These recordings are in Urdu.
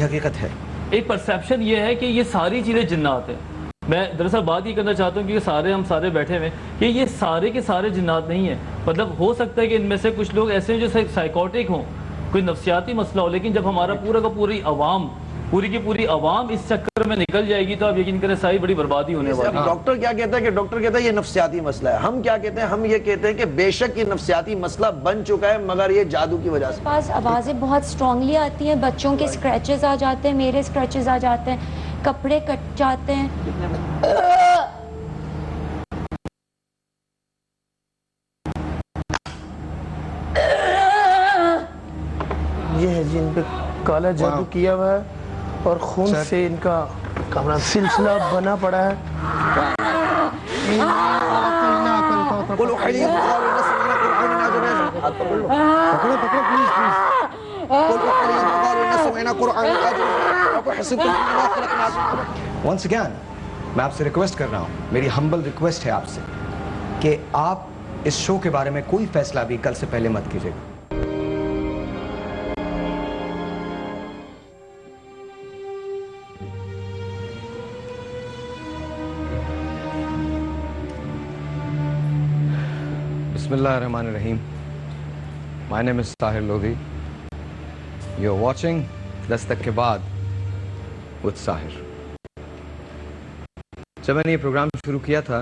حقیقت ہے؟ ایک پرسیپشن یہ ہے کہ یہ ساری چیزیں جنات ہیں. میں دراصل بات یہ کرنا چاہتا ہوں کہ ہم سارے بیٹھے ہوئے کہ یہ سارے کے سارے جنات نہیں ہیں. مطلب ہو سکتا ہے کہ ان میں سے کچھ لوگ ایسے ہیں جو سائیکوٹک ہوں, کوئی نفسیاتی مسئلہ ہو, لیکن جب ہمارا پوری کی پوری عوام اس چکر میں نکل جائے گی تو آپ یقین کریں ساری بڑی بربادی ہونے والی ہے. ڈاکٹر کیا کہتا ہے کہ ڈاکٹر کہتا ہے یہ نفسیاتی مسئلہ ہے. ہم کیا کہتے ہیں؟ ہم یہ کہتے ہیں کہ بے شک یہ نفسیاتی مسئلہ بن چکا ہے, مگر یہ جادو کی وجہ سے. پاس آوازیں بہت سٹرونگلی آتی ہیں, بچوں کے اسکریچز آ جاتے ہیں, میرے اسکریچز آ جاتے ہیں, کپڑے کٹ جاتے ہیں. یہ ہے جی ان پہ کالا جادو کیا ہوا ہے اور خون سے ان کا سلسلہ بنا پڑا ہے. ونس اگین میں آپ سے ریکویسٹ کر رہا ہوں, میری ہمبل ریکویسٹ ہے آپ سے کہ آپ اس شو کے بارے میں کوئی فیصلہ بھی کل سے پہلے مت کیجیے گا. بسم اللہ الرحمن الرحیم. My name is Sahir Lodhi. You're watching دستک کے بعد with Sahir. جب میں نے یہ پروگرام شروع کیا تھا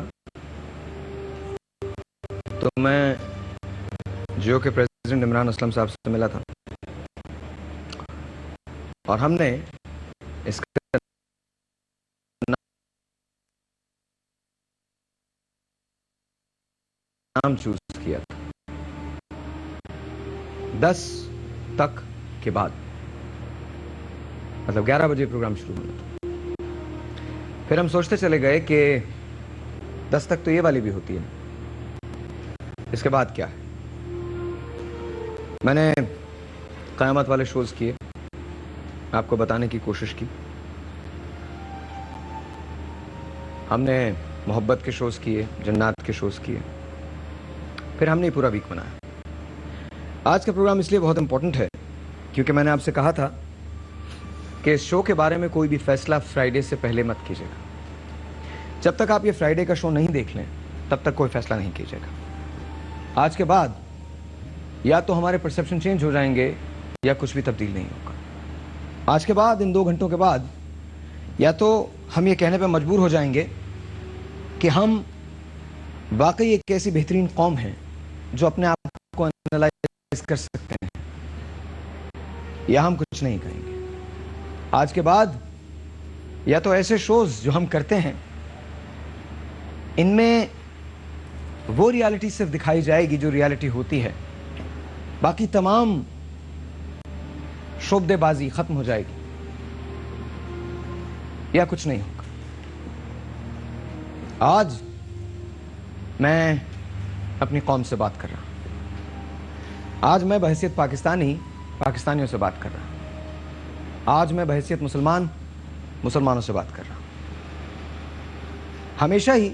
تو میں جیو کے پریزیڈنٹ عمران اسلم صاحب سے ملا تھا اور ہم نے اس کا نام چوز کیا تھا 10 تک کے بعد, مطلب 11 بجے پروگرام شروع ہونا تھا. پھر ہم سوچتے چلے گئے کہ 10 تک تو یہ والی بھی ہوتی ہے, اس کے بعد کیا ہے. میں نے قیامت والے شوز کیے, آپ کو بتانے کی کوشش کی. ہم نے محبت کے شوز کیے, جنات کے شوز کیے. پھر ہم نے پورا ویک بنایا. آج کا پروگرام اس لیے بہت امپورٹنٹ ہے کیونکہ میں نے آپ سے کہا تھا کہ اس شو کے بارے میں کوئی بھی فیصلہ فرائیڈے سے پہلے مت کیجیے گا. جب تک آپ یہ فرائیڈے کا شو نہیں دیکھ لیں تب تک کوئی فیصلہ نہیں کیجیے گا. آج کے بعد یا تو ہمارے پرسیپشن چینج ہو جائیں گے یا کچھ بھی تبدیل نہیں ہوگا. آج کے بعد ان 2 گھنٹوں کے بعد یا تو ہم یہ کہنے پہ مجبور ہو جائیں گے کہ ہم واقعی ایک ایسی بہترین قوم ہیں جو اپنے آپ کو انالائز کر سکتے ہیں, یا ہم کچھ نہیں کہیں گے. آج کے بعد یا تو ایسے شوز جو ہم کرتے ہیں ان میں وہ ریالٹی صرف دکھائی جائے گی جو ریالٹی ہوتی ہے, باقی تمام شعبدے بازی ختم ہو جائے گی, یا کچھ نہیں ہوگا. آج میں اپنی قوم سے بات کر رہا ہوں. آج میں بحیثیت پاکستانیوں سے بات کر رہا ہوں. آج میں بحیثیت مسلمانوں سے بات کر رہا ہوں. ہمیشہ ہی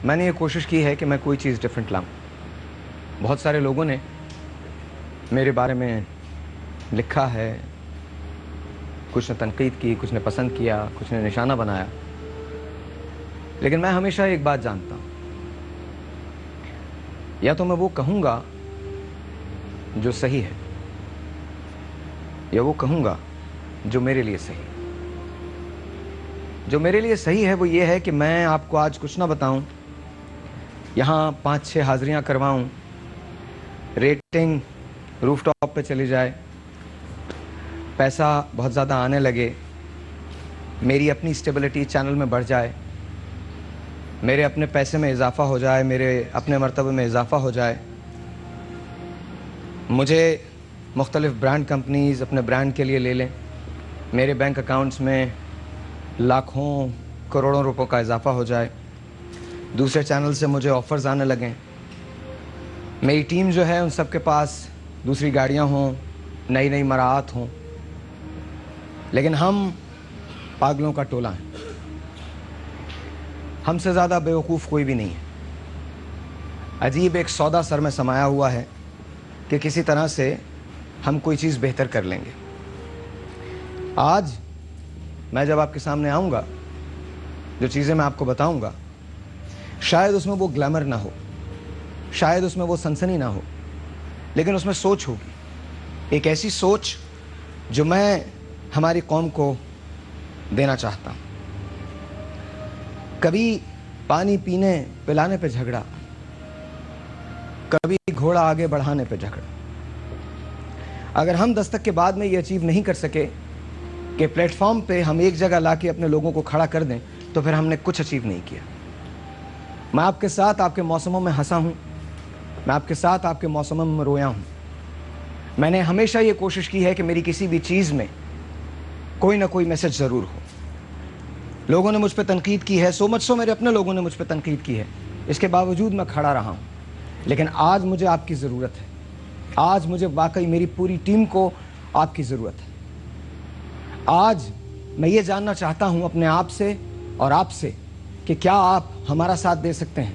میں نے یہ کوشش کی ہے کہ میں کوئی چیز ڈیفرنٹ لاؤں. بہت سارے لوگوں نے میرے بارے میں لکھا ہے, کچھ نے تنقید کی, کچھ نے پسند کیا, کچھ نے نشانہ بنایا, لیکن میں ہمیشہ ایک بات جانتا ہوں, یا تو میں وہ کہوں گا جو صحیح ہے, یا وہ کہوں گا جو میرے لیے صحیح ہے. جو میرے لیے صحیح ہے وہ یہ ہے کہ میں آپ کو آج کچھ نہ بتاؤں, یہاں 5-6 حاضریاں کرواؤں, ریٹنگ روف ٹاپ پہ چلی جائے, پیسہ بہت زیادہ آنے لگے, میری اپنی اسٹیبلٹی چینل میں بڑھ جائے, میرے اپنے پیسے میں اضافہ ہو جائے, میرے اپنے مرتبے میں اضافہ ہو جائے, مجھے مختلف برانڈ کمپنیز اپنے برانڈ کے لیے لے لیں, میرے بینک اکاؤنٹس میں لاکھوں کروڑوں روپوں کا اضافہ ہو جائے, دوسرے چینل سے مجھے آفرز آنے لگیں, میری ٹیم جو ہے ان سب کے پاس دوسری گاڑیاں ہوں, نئی نئی مراعات ہوں, لیکن ہم پاگلوں کا ٹولہ ہیں. ہم سے زیادہ بیوقوف کوئی بھی نہیں ہے. عجیب ایک سودا سر میں سمایا ہوا ہے کہ کسی طرح سے ہم کوئی چیز بہتر کر لیں گے. آج میں جب آپ کے سامنے آؤں گا, جو چیزیں میں آپ کو بتاؤں گا, شاید اس میں وہ گلیمر نہ ہو, شاید اس میں وہ سنسنی نہ ہو, لیکن اس میں سوچ ہوگی, ایک ایسی سوچ جو میں ہماری قوم کو دینا چاہتا ہوں. کبھی پانی پینے پلانے پہ جھگڑا, کبھی گھوڑا آگے بڑھانے پہ جھگڑا. اگر ہم دستک کے بعد میں یہ اچیو نہیں کر سکے کہ پلیٹ فارم پہ ہم ایک جگہ لا کے اپنے لوگوں کو کھڑا کر دیں, تو پھر ہم نے کچھ اچیو نہیں کیا. میں آپ کے ساتھ آپ کے موسموں میں ہنسا ہوں, میں آپ کے ساتھ آپ کے موسموں میں رویا ہوں. میں نے ہمیشہ یہ کوشش کی ہے کہ میری کسی بھی چیز میں کوئی نہ کوئی میسج ضرور ہو. لوگوں نے مجھ پہ تنقید کی ہے, سو مچ سو میرے اپنے لوگوں نے مجھ پہ تنقید کی ہے, اس کے باوجود میں کھڑا رہا ہوں. لیکن آج مجھے آپ کی ضرورت ہے, آج مجھے واقعی میری پوری ٹیم کو آپ کی ضرورت ہے. آج میں یہ جاننا چاہتا ہوں اپنے آپ سے اور آپ سے کہ کیا آپ ہمارا ساتھ دے سکتے ہیں.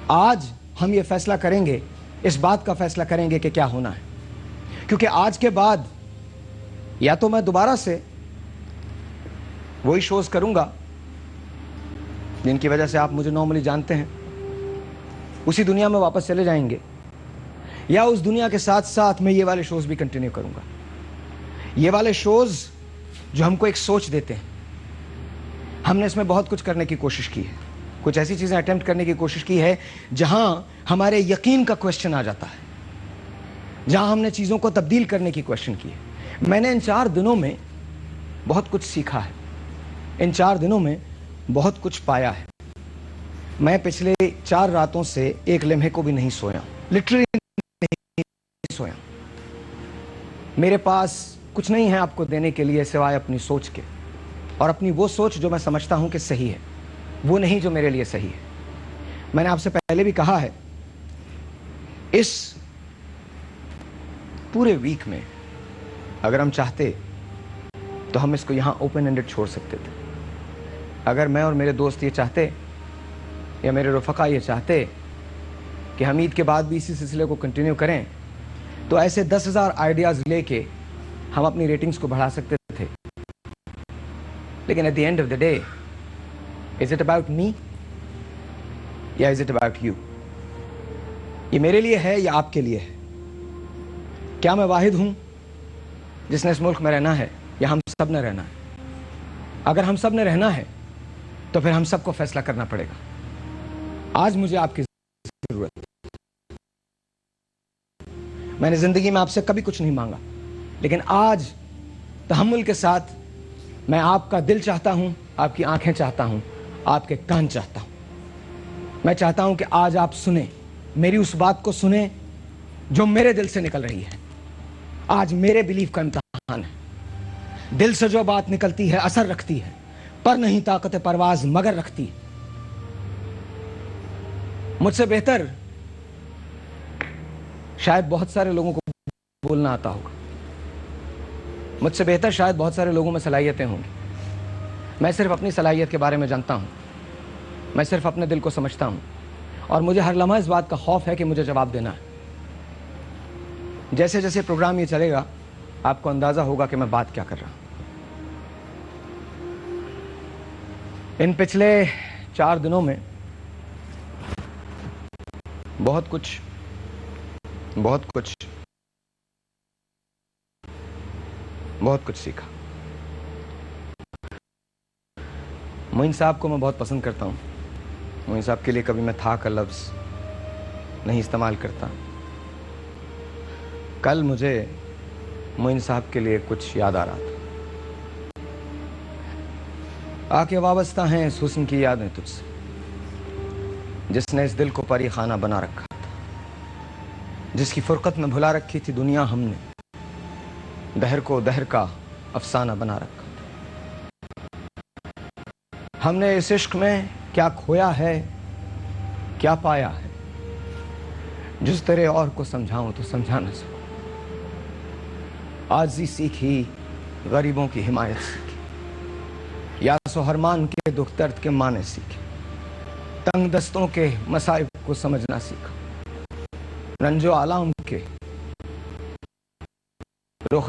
آج ہم یہ فیصلہ کریں گے, اس بات کا فیصلہ کریں گے کہ کیا ہونا ہے, کیونکہ آج کے بعد یا تو میں دوبارہ سے وہی شوز کروں گا جن کی وجہ سے آپ مجھے نارملی جانتے ہیں, اسی دنیا میں واپس چلے جائیں گے, یا اس دنیا کے ساتھ ساتھ میں یہ والے شوز بھی کنٹینیو کروں گا. یہ والے شوز جو ہم کو ایک سوچ دیتے ہیں, ہم نے اس میں بہت کچھ کرنے کی کوشش کی ہے, کچھ ایسی چیزیں اٹیمپٹ کرنے کی کوشش کی ہے جہاں ہمارے یقین کا کوشچن آ جاتا ہے, جہاں ہم نے چیزوں کو تبدیل کرنے کی کوشچن کی ہے. میں نے ان 4 دنوں میں بہت کچھ سیکھا ہے, ان 4 دنوں میں بہت کچھ پایا ہے. میں پچھلے 4 راتوں سے ایک لمحے کو بھی نہیں سویا, لٹرلی نہیں سویا. میرے پاس کچھ نہیں ہے آپ کو دینے کے لیے سوائے اپنی سوچ کے, اور اپنی وہ سوچ جو میں سمجھتا ہوں کہ صحیح ہے, وہ نہیں جو میرے لیے صحیح ہے. میں نے آپ سے پہلے بھی کہا ہے, اس پورے ویک میں اگر ہم چاہتے تو ہم اس کو یہاں اوپن اینڈڈ چھوڑ سکتے تھے. اگر میں اور میرے دوست یہ چاہتے یا میرے رفقا یہ چاہتے کہ ہم عید کے بعد بھی اسی سلسلے کو کنٹینیو کریں, تو ایسے 10,000 آئیڈیاز لے کے ہم اپنی ریٹنگز کو بڑھا سکتے تھے. لیکن at the end of the day, is it about me یا از اٹ اباؤٹ یو؟ یہ میرے لیے ہے یا آپ کے لیے ہے؟ کیا میں واحد ہوں جس نے اس ملک میں رہنا ہے, یا ہم سب نے رہنا ہے؟ اگر ہم سب نے رہنا ہے تو پھر ہم سب کو فیصلہ کرنا پڑے گا. آج مجھے آپ کی ضرورت ہے. میں نے زندگی میں آپ سے کبھی کچھ نہیں مانگا, لیکن آج تحمل کے ساتھ میں آپ کا دل چاہتا ہوں, آپ کی آنکھیں چاہتا ہوں, آپ کے کان چاہتا ہوں. میں چاہتا ہوں کہ آج آپ سنیں, میری اس بات کو سنیں جو میرے دل سے نکل رہی ہے. آج میرے بلیف کا امتحان ہے. دل سے جو بات نکلتی ہے اثر رکھتی ہے, پر نہیں طاقت پرواز مگر رکھتی ہے. مجھ سے بہتر شاید بہت سارے لوگوں کو بولنا آتا ہوگا, مجھ سے بہتر شاید بہت سارے لوگوں میں صلاحیتیں ہوں گی. میں صرف اپنی صلاحیت کے بارے میں جانتا ہوں, میں صرف اپنے دل کو سمجھتا ہوں, اور مجھے ہر لمحہ اس بات کا خوف ہے کہ مجھے جواب دینا ہے. جیسے جیسے پروگرام یہ چلے گا آپ کو اندازہ ہوگا کہ میں بات کیا کر رہا ہوں. ان پچھلے 4 دنوں میں بہت کچھ سیکھا. معین صاحب کو میں بہت پسند کرتا ہوں. معین صاحب کے لیے کبھی میں تھا کا لفظ نہیں استعمال کرتا. کل مجھے معین صاحب کے لیے کچھ یاد آ رہا تھا. آ کے وابستہ ہیں اس حسن کی یادیں تجھ سے, جس نے اس دل کو پری خانہ بنا رکھا تھا, جس کی فرقت میں بھلا رکھی تھی دنیا ہم نے, دہر کو دہر کا افسانہ بنا رکھا تھا. ہم نے اس عشق میں کیا کھویا ہے کیا پایا ہے, جس تیرے اور کو سمجھاؤں تو سمجھا نہ سکوں. عاجزی سیکھی, غریبوں کی حمایت سیکھی, یاس و حرمان کے دکھ درد کے معنی سیکھے, تنگ دستوں کے مصائب کو سمجھنا سیکھا, رنج و آلام کے رخ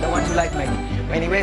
The ones who like Maggi. Anyway,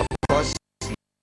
Of course,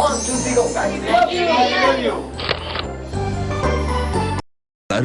1 2 3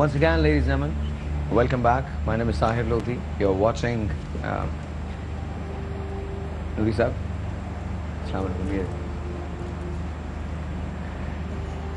Once again, ladies and gentlemen, welcome back. My name is Sahir Lodhi. You're watching Nuri Sahab. Assalamu alaikum.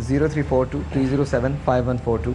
0342-307-5142।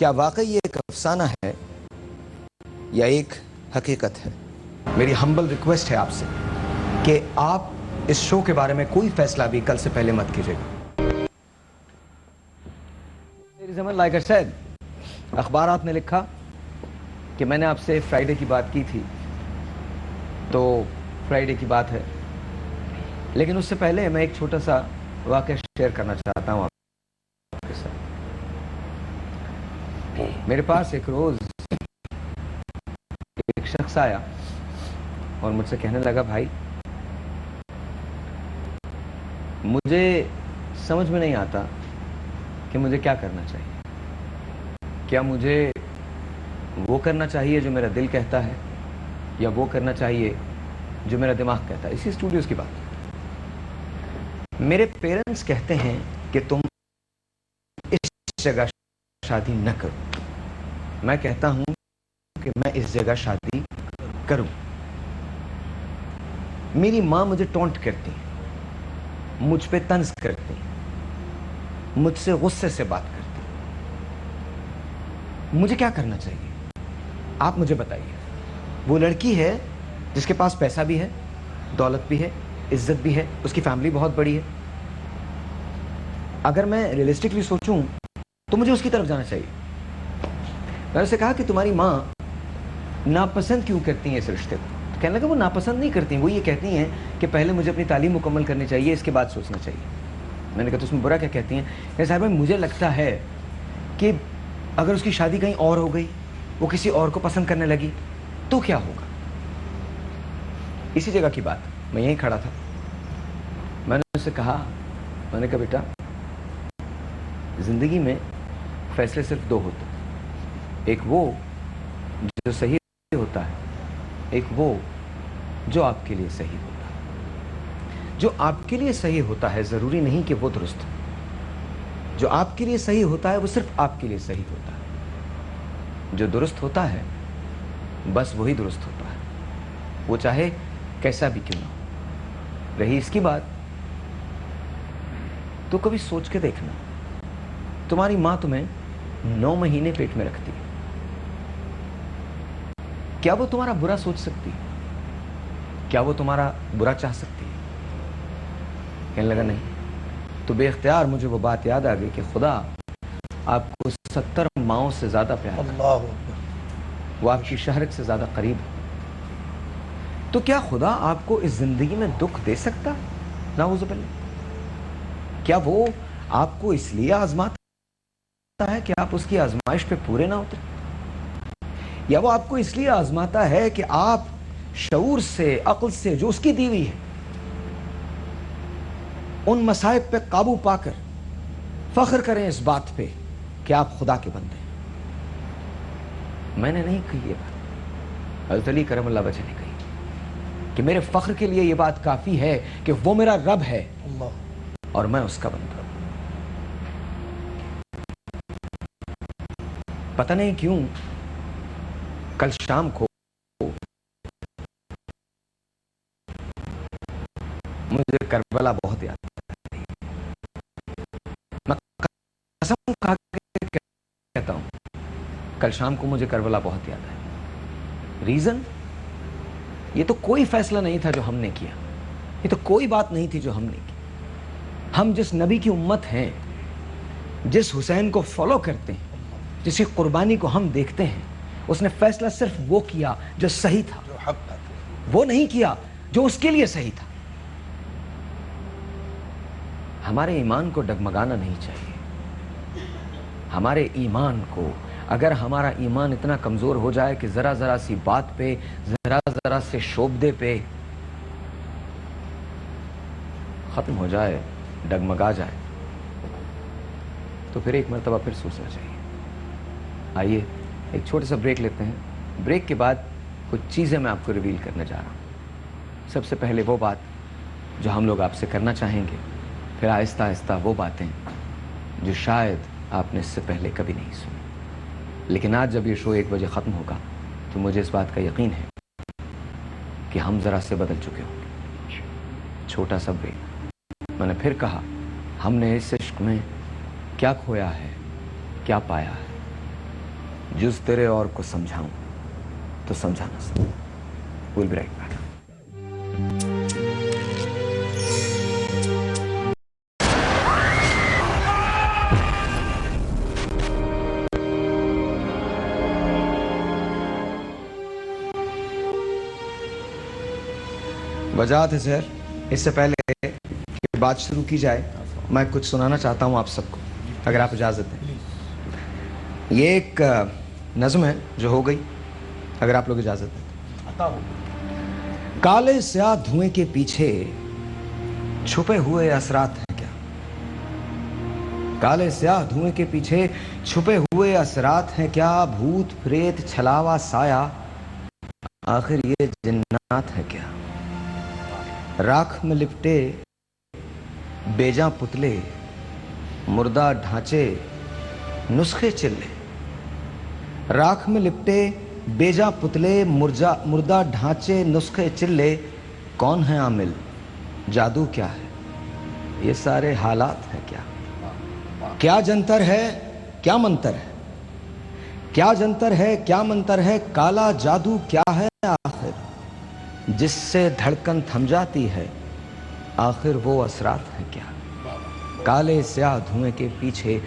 کیا واقعی یہ ایک افسانہ ہے یا ایک حقیقت ہے؟ میری ہمبل ریکویسٹ ہے آپ سے کہ آپ اس شو کے بارے میں کوئی فیصلہ بھی کل سے پہلے مت کیجیے گا. لائک آئی سیڈ، اخبارات میں لکھا کہ میں نے آپ سے فرائیڈے کی بات کی تھی، تو فرائیڈے کی بات ہے، لیکن اس سے پہلے میں ایک چھوٹا سا واقعہ شیئر کرنا چاہتا ہوں آپ کے ساتھ. میرے پاس ایک روز ایک شخص آیا اور مجھ سے کہنے لگا، بھائی مجھے سمجھ میں نہیں آتا کہ مجھے کیا کرنا چاہیے. کیا مجھے وہ کرنا چاہیے جو میرا دل کہتا ہے، یا وہ کرنا چاہیے جو میرا دماغ کہتا ہے؟ اسی اسٹوڈیوز کی بات. میرے پیرنٹس کہتے ہیں کہ تم اس جگہ شادی نہ کرو. میں کہتا ہوں کہ میں اس جگہ شادی کروں. میری ماں مجھے ٹونٹ کرتی، مجھ پہ طنز کرتی، مجھ سے غصے سے بات کرتی. مجھے کیا کرنا چاہیے؟ آپ مجھے بتائیے. وہ لڑکی ہے جس کے پاس پیسہ بھی ہے، دولت بھی ہے، عزت بھی ہے، اس کی فیملی بہت بڑی ہے. اگر میں ریئلسٹکلی سوچوں تو مجھے اس کی طرف جانا چاہیے. میں نے اسے کہا کہ تمہاری ماں ناپسند کیوں کرتی ہیں اس رشتے کو؟ تو کہنے لگا وہ ناپسند نہیں کرتی ہیں، وہ یہ کہتی ہیں کہ پہلے مجھے اپنی تعلیم مکمل کرنی چاہیے، اس کے بعد سوچنا چاہیے. میں نے کہا تو اس میں برا کیا کہتی ہیں؟ کہ صاحب مجھے لگتا ہے کہ اگر اس کی شادی کہیں اور ہو گئی، وہ کسی اور کو پسند کرنے لگی تو کیا ہوگا؟ اسی جگہ کی بات، میں یہیں کھڑا تھا. میں نے اس سے کہا، میں نے کہا بیٹا زندگی میں فیصلے صرف دو ہوتے ہیں، ایک وہ جو صحیح ہوتا ہے، ایک وہ جو آپ کے لیے صحیح ہوتا ہے. جو آپ کے لیے صحیح ہوتا ہے ضروری نہیں کہ وہ درست ہو. جو آپ کے لیے صحیح ہوتا ہے وہ صرف آپ کے لیے صحیح ہوتا ہے. جو درست ہوتا ہے بس وہی درست ہوتا ہے، وہ چاہے کیسا بھی کیوں نہ ہو. رہی اس کی بات، تو کبھی سوچ کے دیکھنا، تمہاری ماں تمہیں 9 مہینے پیٹ میں رکھتی ہے، کیا وہ تمہارا برا سوچ سکتی ہے؟ کیا وہ تمہارا برا چاہ سکتی ہے؟ کہنے لگا نہیں. تو بے اختیار مجھے وہ بات یاد آ گئی کہ خدا آپ کو 70 ماؤں سے زیادہ پیار کرتا ہے، وہ آپ کی شہرت سے زیادہ قریب ہے. تو کیا خدا آپ کو اس زندگی میں دکھ دے سکتا؟ نعوذ باللہ. کیا وہ آپ کو اس لیے آزماتا ہے کہ آپ اس کی آزمائش پہ پورے نہ اتریں؟ یا وہ آپ کو اس لیے آزماتا ہے کہ آپ شعور سے، عقل سے جو اس کی دی ہوئی ہے، ان مصائب پہ قابو پا کر فخر کریں اس بات پہ کہ آپ خدا کے بندے ہیں؟ میں نے نہیں کہی یہ بات، حضرت علی کرم اللہ وجہ نے کہی کہ میرے فخر کے لیے یہ بات کافی ہے کہ وہ میرا رب ہے اور میں اس کا بندہ ہوں. پتہ نہیں کیوں کل شام کو مجھے کربلا بہت یاد آئی. میں قسم کھا کے کہتا ہوں کل شام کو مجھے کربلا بہت یاد آئی. ریزن؟ یہ تو کوئی فیصلہ نہیں تھا جو ہم نے کیا، یہ تو کوئی بات نہیں تھی جو ہم نے کی. ہم جس نبی کی امت ہیں، جس حسین کو فالو کرتے ہیں، جس کی قربانی کو ہم دیکھتے ہیں، اس نے فیصلہ صرف وہ کیا جو صحیح تھا، جو حق تھا. وہ نہیں کیا جو اس کے لیے صحیح تھا. ہمارے ایمان کو ڈگمگانا نہیں چاہیے. ہمارے ایمان کو، اگر ہمارا ایمان اتنا کمزور ہو جائے کہ ذرا ذرا سی بات پہ، ذرا ذرا سے شوبدے پہ ختم ہو جائے، ڈگمگا جائے، تو پھر ایک مرتبہ پھر سوچنا چاہیے. آئیے ایک چھوٹا سا بریک لیتے ہیں. بریک کے بعد کچھ چیزیں میں آپ کو ریویل کرنے جا رہا ہوں. سب سے پہلے وہ بات جو ہم لوگ آپ سے کرنا چاہیں گے، پھر آہستہ آہستہ وہ باتیں جو شاید آپ نے اس سے پہلے کبھی نہیں سنی. لیکن آج جب یہ شو 1 بجے ختم ہوگا تو مجھے اس بات کا یقین ہے کہ ہم ذرا سے بدل چکے ہوں گے. چھوٹا سا بریک. میں نے پھر کہا، ہم نے اس عشق میں کیا کھویا ہے، کیا پایا ہے. جز تیرے اور کو سمجھاؤں تو سمجھا نہ سکوں. We'll be right back. وجاہت ہے سر. اس سے پہلے کہ بات شروع کی جائے میں کچھ سنانا چاہتا ہوں آپ سب کو, اگر آپ اجازت دیں. یہ ایک نظم ہے جو ہو گئی, اگر آپ لوگ اجازت دیں. کالے سیاہ دھوئیں کے پیچھے چھپے ہوئے اثرات ہیں کیا؟ کالے سیاہ دھوئیں کے پیچھے چھپے ہوئے اثرات ہیں کیا؟ بھوت پریت چھلاوا سایہ آخر یہ جنات ہے کیا؟ راکھ میں لپٹے بیجاں پتلے مردہ ڈھانچے نسخے چلے. راکھ میں لپٹے بیجاں پتلے مردہ ڈھانچے نسخے چلے. کون ہے عامل؟ جادو کیا ہے؟ یہ سارے حالات ہیں کیا؟ کیا جنتر ہے کیا منتر ہے؟ کیا جنتر ہے کیا منتر ہے؟ کالا جادو کیا ہے آخر جس سے دھڑکن تھم جاتی ہے؟ آخر وہ اثرات ہیں کیا؟ کالے سیاہ دھوئیں کے پیچھے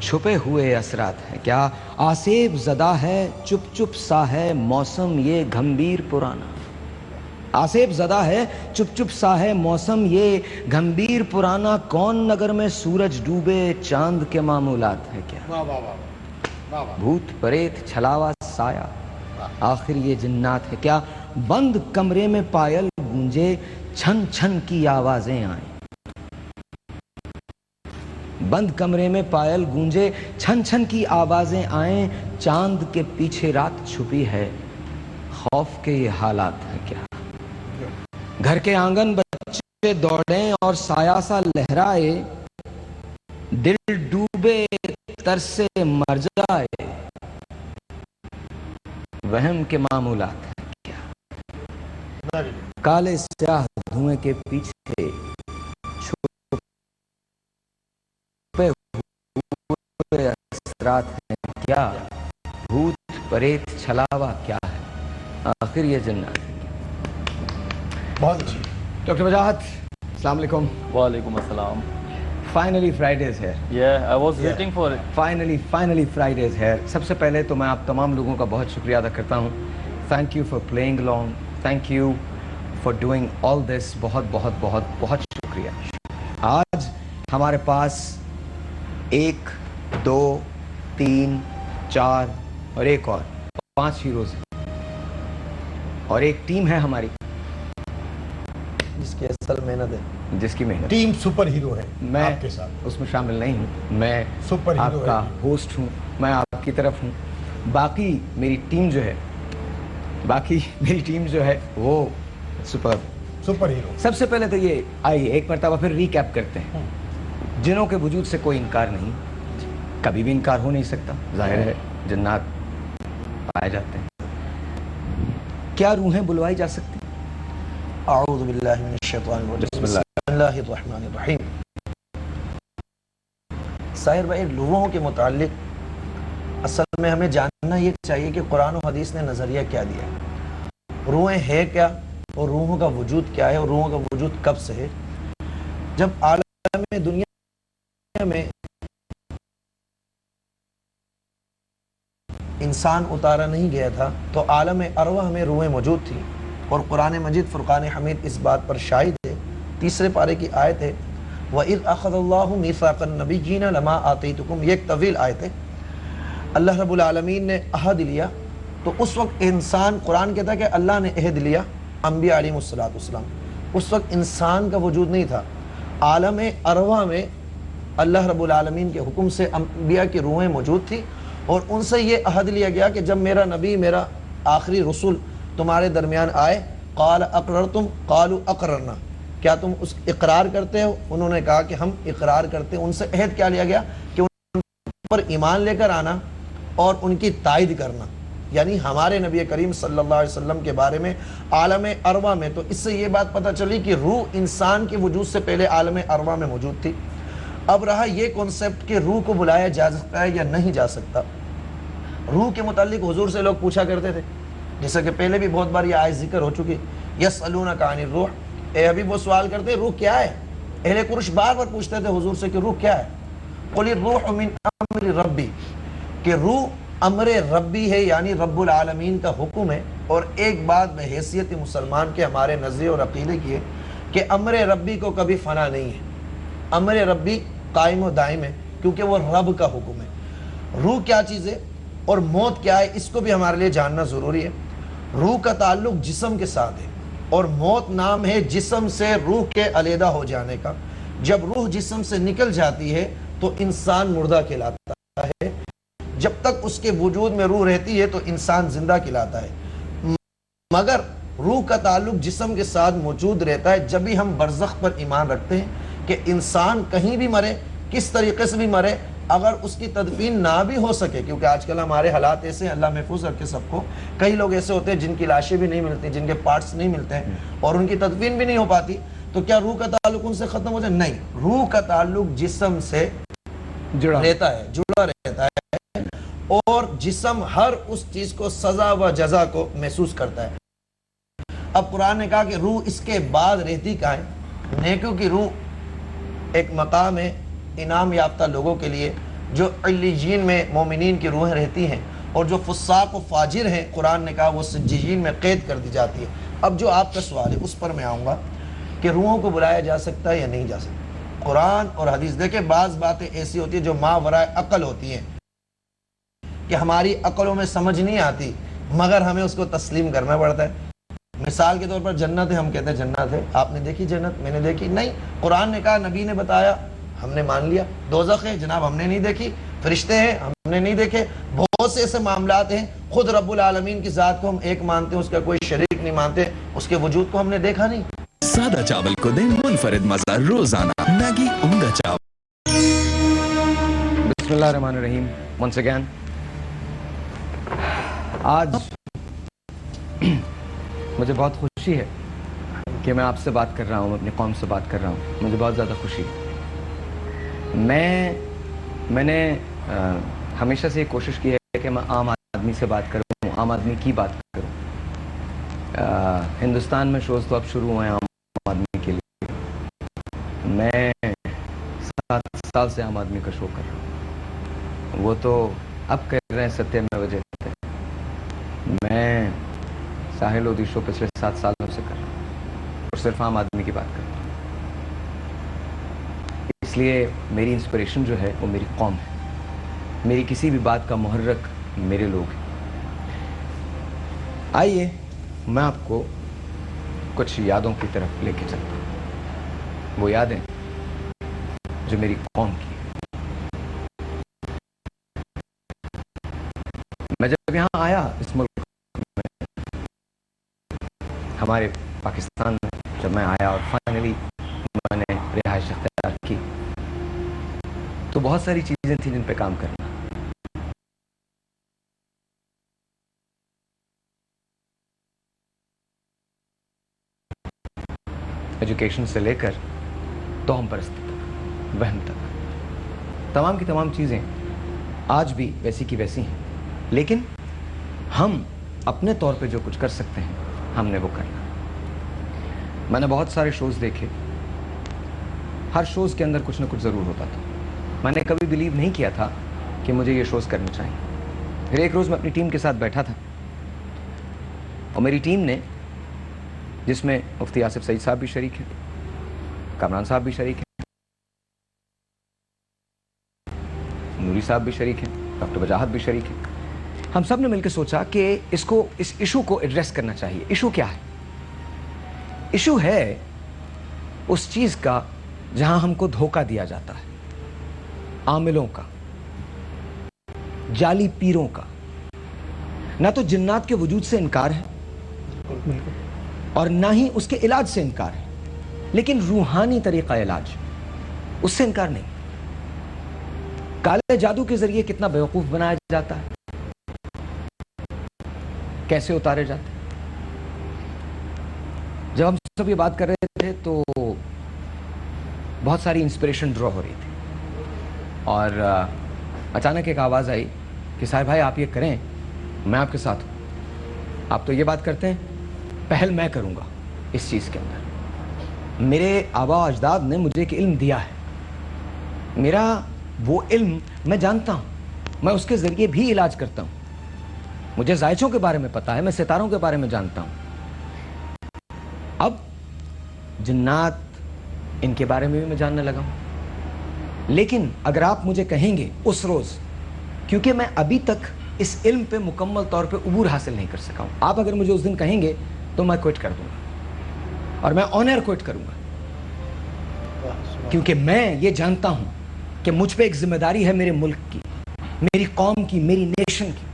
چھپے ہوئے اثرات ہیں کیا؟ آسیب زدہ ہے چپ چپ سا ہے موسم یہ گھمبیر پرانا. آسیب زدہ ہے چپ چپ سا ہے موسم یہ گھمبیر پرانا. کون نگر میں سورج ڈوبے چاند کے معمولات ہیں کیا؟ بھوت پریت چھلاوا سایہ آخر یہ جنات ہے کیا؟ بند کمرے میں پائل گونجے چھن چھن کی آوازیں آئیں. بند کمرے میں پائل گونجے چھن چھن کی آوازیں آئیں. چاند کے پیچھے رات چھپی ہے خوف کے یہ حالات ہیں کیا؟ گھر کے آنگن بچے دوڑیں اور سایہ سا لہرائے. دل ڈوبے ترسے مر جائے وہم کے معمولات ہیں کیا؟ کالے سیاہ دھوئیں کے پیچھے چھپے ہوئے اثرات ہیں کیا؟ بھوت پریت چھلاوا کیا ہے آخر یہ جنات ہے کیا؟ بہت اچھی. ڈاکٹر وجاہت السلام علیکم. وعلیکم السلام. Finally Friday is here. Yeah, I was waiting for it. Finally Friday is here. سب سے پہلے تو میں آپ تمام لوگوں کا بہت شکریہ ادا کرتا ہوں. Thank you for playing along. Thank you for doing all this. بہت بہت بہت بہت شکریہ. آج ہمارے پاس 1 2 3 4 اور ایک اور 5 ہیروز ہیں اور ایک ٹیم ہے ہماری جس کی اصل محنت ہے, جس کی محنت. ٹیم سپر ہیرو ہے. میں آپ کے ساتھ اس میں شامل نہیں ہوں. میں سپر ہیرو آپ کا ہوسٹ ہوں. میں آپ کی طرف ہوں. باقی میری ٹیم جو ہے وہ سپر ہیرو. سب سے پہلے تو یہ آئیے ایک مرتبہ پھر ریکیپ کرتے ہیں. جنوں کے وجود سے کوئی انکار نہیں, کبھی بھی انکار ہو نہیں سکتا. ظاہر ہے جنات پائے جاتے ہیں. کیا روحیں بلوائی جا سکتی؟ اعوذ باللہ من الشیطان الرجیم. بسم اللہ الرحمن الرحیم. ساحر بھائی, روحوں کے متعلق اصل میں ہمیں جاننا یہ چاہیے کہ قرآن و حدیث نے نظریہ کیا دیا ہے. روحیں ہے کیا اور روحوں کا وجود کیا ہے اور روحوں کا وجود کب سے ہے. جب عالم دنیا میں انسان اتارا نہیں گیا تھا تو عالم ارواح میں روحیں موجود تھی, اور قرآن مجید فرقان حمید اس بات پر شاہد ہے. 3 پارے کی آیت ہے وَإِذْ أَخَذَ اللَّهُ مِيثَاقَ النَّبِيِّينَ لَمَا آتَيْتُكُمْ. یہ ایک طویل آیت ہے. اللہ رب العالمین نے عہد لیا, تو اس وقت انسان, قرآن کہتا ہے کہ اللہ نے عہد لیا انبیاء علیہ السلام. اس وقت انسان کا وجود نہیں تھا. عالم ارواح میں اللہ رب العالمین کے حکم سے انبیاء کی روحیں موجود تھی, اور ان سے یہ عہد لیا گیا کہ جب میرا نبی, میرا آخری رسول تمہارے درمیان آئے, قال اقررتم قالوا اقررنا, کیا تم اس اقرار کرتے ہو؟ انہوں نے کہا کہ ہم اقرار کرتے ہیں. ان سے عہد کیا لیا گیا کہ ان پر ایمان لے کر آنا اور ان کی تائید کرنا, یعنی ہمارے نبی کریم صلی اللہ علیہ وسلم کے بارے میں عالم ارواح میں. تو اس سے یہ بات پتہ چلی کہ روح انسان کے وجود سے پہلے عالم ارواح میں موجود تھی. اب رہا یہ کنسپٹ کہ روح کو بلایا جا سکتا ہے یا نہیں جا سکتا. روح کے متعلق حضور سے لوگ پوچھا کرتے تھے، جیسا کہ پہلے بھی بہت بار یہ آیت ذکر ہو چکی، یسألونک عن الروح، اے حبیب وہ سوال کرتے روح کیا ہے؟ اہل قریش بار بار پوچھتے تھے حضور سے کہ روح کیا ہے؟ قل الروح من امر ربی، کہ روح امر ربی ہے، یعنی رب العالمین کا حکم ہے. اور ایک بات بحیثیت مسلمان کے ہمارے نظریے اور عقیدے کی ہے کہ امر ربی کو کبھی فنا نہیں ہے، امر ربی قائم و دائم ہے، کیونکہ وہ رب کا حکم ہے. روح کیا چیز ہے اور موت کیا ہے، اس کو بھی ہمارے لیے جاننا ضروری ہے. روح کا تعلق جسم کے ساتھ ہے، اور موت نام ہے جسم سے روح کے علیحدہ ہو جانے کا. جب روح جسم سے نکل جاتی ہے تو انسان مردہ کہلاتا ہے، جب تک اس کے وجود میں روح رہتی ہے تو انسان زندہ کہلاتا ہے. مگر روح کا تعلق جسم کے ساتھ موجود رہتا ہے جب بھی ہم برزخ پر ایمان رکھتے ہیں کہ انسان کہیں بھی مرے، کس طریقے سے بھی مرے، اگر اس کی تدفین نہ بھی ہو سکے، کیونکہ آج کل ہمارے حالات ایسے ہیں، اللہ محفوظ رکھے سب کو، کئی لوگ ایسے ہوتے ہیں جن کی لاشیں بھی نہیں ملتی، جن کے پارٹس نہیں ملتے ہیں اور ان کی تدفین بھی نہیں ہو پاتی، تو کیا روح کا تعلق ان سے ختم ہو جائے؟ نہیں، روح کا تعلق جسم سے جڑا رہتا ہے اور جسم ہر اس چیز کو سزا و جزا کو محسوس کرتا ہے. اب قرآن نے کہا کہ روح اس کے بعد رہتی کہاں ہے؟ نیکیوں کی روح ایک مقام ہے انعام یافتہ لوگوں کے لیے، جو علیین میں مومنین کی روحیں رہتی ہیں، اور جو فساق و فاجر ہیں قرآن نے کہا وہ سجین میں قید کر دی جاتی ہے. اب جو آپ کا سوال ہے اس پر میں آؤں گا کہ روحوں کو بلایا جا سکتا ہے یا نہیں جا سکتا. قرآن اور حدیث دیکھیں، بعض باتیں ایسی ہوتی ہیں جو ما ورائے عقل ہوتی ہیں کہ ہماری عقلوں میں سمجھ نہیں آتی، مگر ہمیں اس کو تسلیم کرنا پڑتا ہے. مثال کے طور پر جنت ہے، ہم کہتے ہیں جنت ہے، آپ نے دیکھی جنت؟ میں نے دیکھی نہیں. قرآن نے کہا، نبی نے بتایا، ہم نے مان لیا. دوزخ ہے جناب، ہم نے نہیں دیکھی. فرشتے ہیں، ہم نے نہیں دیکھے. بہت سے ایسے معاملات ہیں، خود رب العالمین کی ذات کو ہم ایک مانتے ہیں، اس کا کوئی شریک نہیں مانتے، اس کے وجود کو ہم نے دیکھا نہیں. سادہ چاول کو دیں منفرد مزہ روزانہ. میگی عمدہ چاول. بسم اللہ الرحمن الرحیم. once again آج مجھے بہت خوشی ہے کہ میں آپ سے بات کر رہا ہوں، اپنی قوم سے بات کر رہا ہوں. مجھے بہت زیادہ خوشی ہے. میں نے ہمیشہ سے یہ کوشش کی ہے کہ میں عام آدمی سے بات کروں، عام آدمی کی بات کروں. ہندوستان میں شوز تو اب شروع ہوئے ہیں عام آدمی کے لیے. میں 7 سال سے عام آدمی کا شو کر رہا ہوں. وہ تو اب کر رہے ہیں ستیہ میں وجہ سے. میں ساحل لودھی شو پچھلے 7 سالوں سے کر رہا ہوں اور صرف عام آدمی کی بات کرتا ہوں. اس لیے میری انسپریشن جو ہے وہ میری قوم ہے. میری کسی بھی بات کا محرک میرے لوگ ہیں. آئیے میں آپ کو کچھ یادوں کی طرف لے کے چلتا ہوں. وہ یادیں جو میری قوم کی. میں جب یہاں آیا اس ملک میں، ہمارے پاکستان میں جب میں آیا اور فائنلی میں نے رہائش اختیار کی، تو بہت ساری چیزیں تھیں جن پہ کام کرنا. ایجوکیشن سے لے کر توہم پرستی تک، وہم تک، تمام کی تمام چیزیں آج بھی ویسی کی ویسی ہیں. لیکن ہم اپنے طور پہ جو کچھ کر سکتے ہیں ہم نے وہ کرنا. میں نے بہت سارے شوز دیکھے، ہر شوز کے اندر کچھ نہ کچھ ضرور ہوتا تھا. میں نے کبھی بلیو نہیں کیا تھا کہ مجھے یہ شوز کرنے چاہیے. پھر ایک روز میں اپنی ٹیم کے ساتھ بیٹھا تھا اور میری ٹیم نے، جس میں مفتی آصف سعید صاحب بھی شریک ہیں، کامران صاحب بھی شریک ہیں، نوری صاحب بھی شریک ہیں، ڈاکٹر وجاہت بھی شریک ہیں، ہم سب نے مل کے سوچا کہ اس ایشو کو ایڈریس کرنا چاہیے. ایشو کیا ہے؟ ایشو ہے اس چیز کا جہاں ہم کو دھوکہ دیا جاتا ہے، عاملوں کا، جعلی پیروں کا. نہ تو جنات کے وجود سے انکار ہے اور نہ ہی اس کے علاج سے انکار ہے، لیکن روحانی طریقہ علاج، اس سے انکار نہیں. کالے جادو کے ذریعے کتنا بیوقوف بنایا جاتا ہے، کیسے اتارے جاتے ہیں. جب ہم سب یہ بات کر رہے تھے تو بہت ساری انسپریشن ڈرا ہو رہی تھی، اور اچانک ایک آواز آئی کہ صاحب بھائی آپ یہ کریں میں آپ کے ساتھ ہوں. آپ تو یہ بات کرتے ہیں پہل میں کروں گا اس چیز کے اندر. میرے آبا و اجداد نے مجھے ایک علم دیا ہے, میرا وہ علم میں جانتا ہوں, میں اس کے ذریعے بھی علاج کرتا ہوں. مجھے زائچوں کے بارے میں پتا ہے, میں ستاروں کے بارے میں جانتا ہوں. اب جنات ان کے بارے میں بھی میں جاننے لگا ہوں. لیکن اگر آپ مجھے کہیں گے اس روز, کیونکہ میں ابھی تک اس علم پہ مکمل طور پہ عبور حاصل نہیں کر سکا ہوں, آپ اگر مجھے اس دن کہیں گے تو میں کوئٹ کر دوں گا, اور میں آن ایئر کوئٹ کروں گا, کیونکہ میں یہ جانتا ہوں کہ مجھ پہ ایک ذمہ داری ہے میرے ملک کی, میری قوم کی, میری نیشن کی,